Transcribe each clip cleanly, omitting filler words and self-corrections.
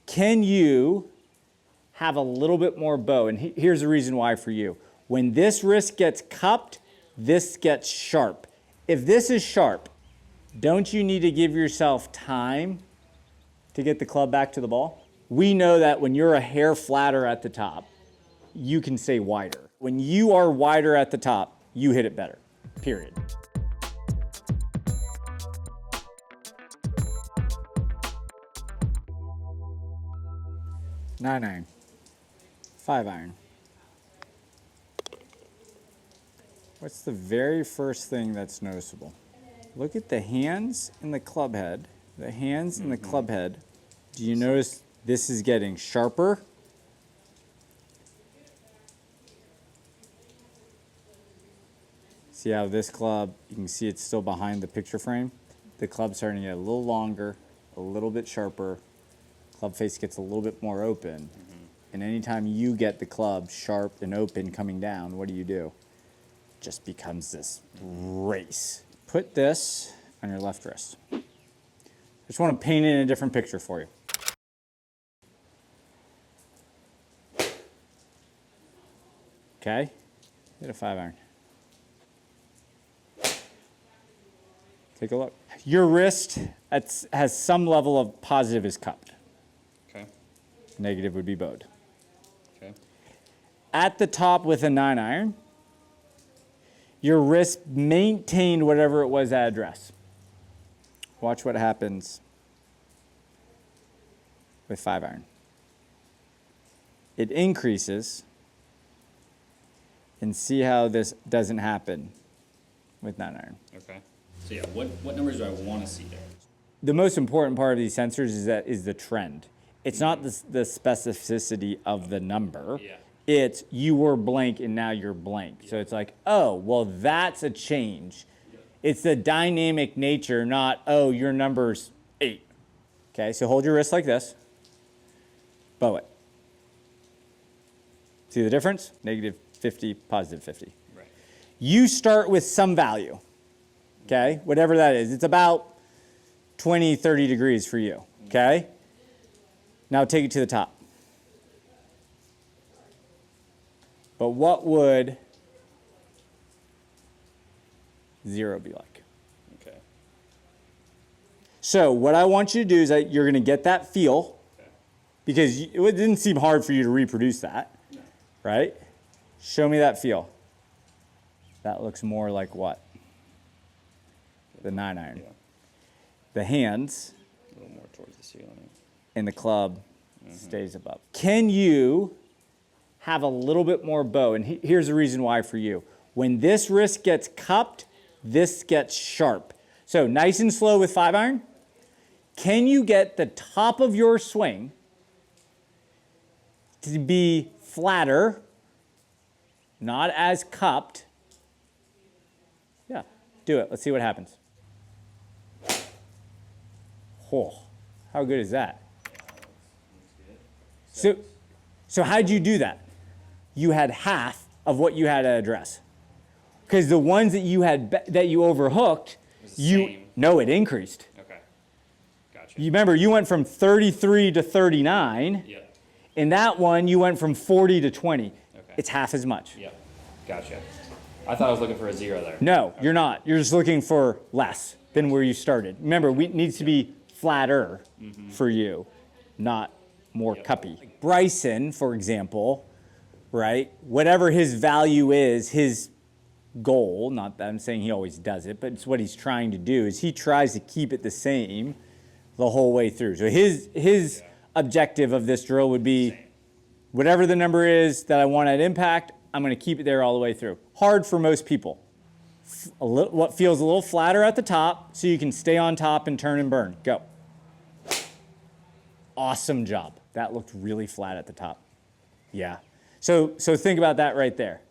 Can you have a little bit more bow? And here's the reason why for you. When this wrist gets cupped, this gets sharp. If this is sharp, don't you need to give yourself time to get the club back to the ball? We know that when you're a hair flatter at the top, you can stay wider. When you are wider at the top, you hit it better, period. Nine iron, 5 iron. What's the very first thing that's noticeable? Look at the hands and the club head. The hands and the club head. Do you notice this is getting sharper? See how this club, you can see it's still behind the picture frame? The club's starting to get a little longer, a little bit sharper. Club face gets a little bit more open. And anytime you get the club sharp and open coming down, what do? It just becomes this race. Put this on your left wrist. I just want to paint it in a different picture for you. Okay, hit a 5 iron. Take a look. Your wrist has some level of positive is cupped. Okay. Negative would be bowed. Okay. At the top with a 9 iron, your wrist maintained whatever it was at address. Watch what happens with 5 iron. It increases, and see how this doesn't happen with 9 iron. Okay. So yeah, what numbers do I want to see there? The most important part of these sensors is the trend. It's not the specificity of the number. Yeah. It's you were blank and now you're blank. So it's like, oh, well, that's a change. It's the dynamic nature, not, oh, your number's 8. Okay, so hold your wrist like this. Bow it. See the difference? Negative 50, positive 50. Right. You start with some value, okay? Whatever that is. It's about 20, 30 degrees for you, okay? Now take it to the top. But what would 0 be like? Okay. So what I want you to do is that you're going to get that feel, because it didn't seem hard for you to reproduce that, right? Show me that feel. That looks more like what? The 9 iron. Yeah. The hands A little more towards the ceiling. and the club stays above. Can you have a little bit more bow? And here's the reason why for you. When this wrist gets cupped, this gets sharp. So nice and slow with 5 iron. Can you get the top of your swing to be flatter, not as cupped? Yeah, do it. Let's see what happens. Oh, how good is that? So how'd you do that? You had half of what you had at address. Because the ones that you had that you overhooked, no, it increased. Okay. Gotcha. You remember you went from 33 to 39. Yep. In that one, you went from 40 to 20. Okay. It's half as much. Yep. Gotcha. I thought I was looking for a 0 there. No, Okay. you're not. You're just looking for less than where you started. Remember, it needs to be flatter for you, not more cuppy. Like Bryson, for example, right? Whatever his value is, his goal, not that I'm saying he always does it, but it's what he's trying to do, is he tries to keep it the same the whole way through. So his objective of this drill would be whatever the number is that I want at impact, I'm going to keep it there all the way through. Hard for most people. What feels a little flatter at the top so you can stay on top and turn and burn. Go. Awesome job. That looked really flat at the top. Yeah. So think about that right there.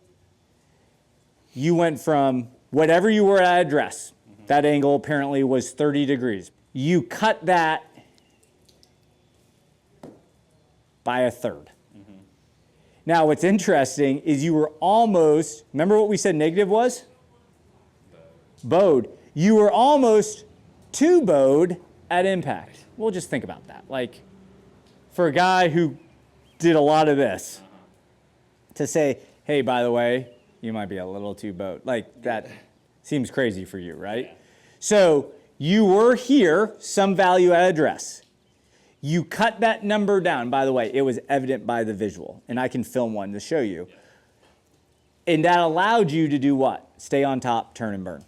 You went from whatever you were at address. That angle apparently was 30 degrees. You cut that by a third. Now what's interesting is you were almost, remember what we said negative was? Bowed. You were almost too bowed at impact. We'll just think about that. Like for a guy who did a lot of this to say, hey, by the way, you might be a little too boat. Like that seems crazy for you, right? Yeah. So you were here, some value at address. You cut that number down. By the way, it was evident by the visual, and I can film one to show you. Yeah. And that allowed you to do what? Stay on top, turn and burn.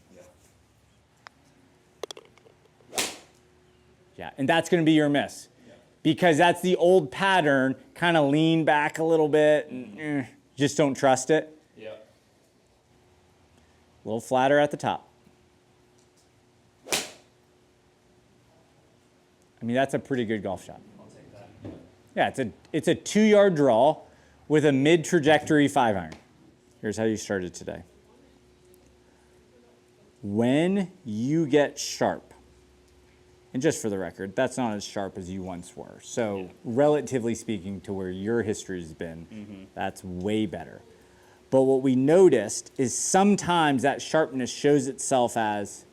Yeah. Yeah, and that's going to be your miss. Yeah. Because that's the old pattern, kind of lean back a little bit, and just don't trust it. Yeah. A little flatter at the top. I mean, that's a pretty good golf shot. I'll take that. Yeah, it's a 2-yard draw with a mid-trajectory 5-iron. Here's how you started today. When you get sharp, and just for the record, that's not as sharp as you once were. So relatively speaking to where your history has been, that's way better. But what we noticed is sometimes that sharpness shows itself as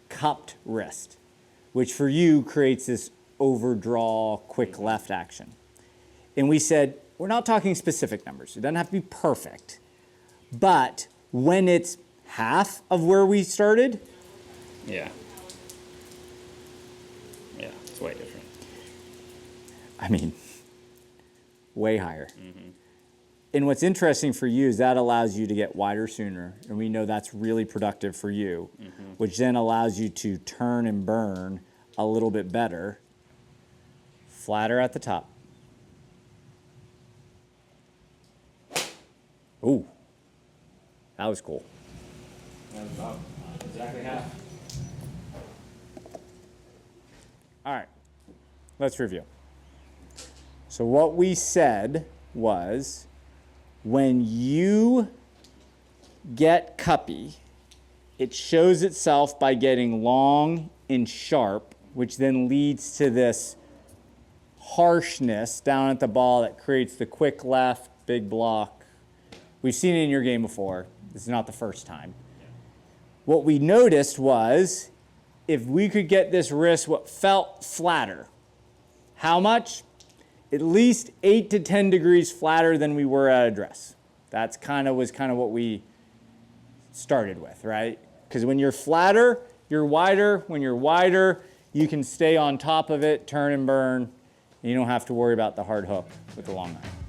cupped wrist, which for you creates this overdraw, quick left action. And we said, we're not talking specific numbers. It doesn't have to be perfect. But when it's half of where we started, Yeah. Yeah, it's way different. I mean, way higher. And what's interesting for you is that allows you to get wider sooner, and we know that's really productive for you, which then allows you to turn and burn a little bit better, flatter at the top. Ooh, that was cool. That was about exactly half. All right, let's review. So what we said was, when you get cuppy, it shows itself by getting long and sharp, which then leads to this harshness down at the ball that creates the quick left, big block. We've seen it in your game before. This is not the first time. What we noticed was, if we could get this wrist what felt flatter, how much? At least 8 to 10 degrees flatter than we were at address. That's was kind of what we started with, right? Because when you're flatter, you're wider. When you're wider, you can stay on top of it, turn and burn, and you don't have to worry about the hard hook with the long iron.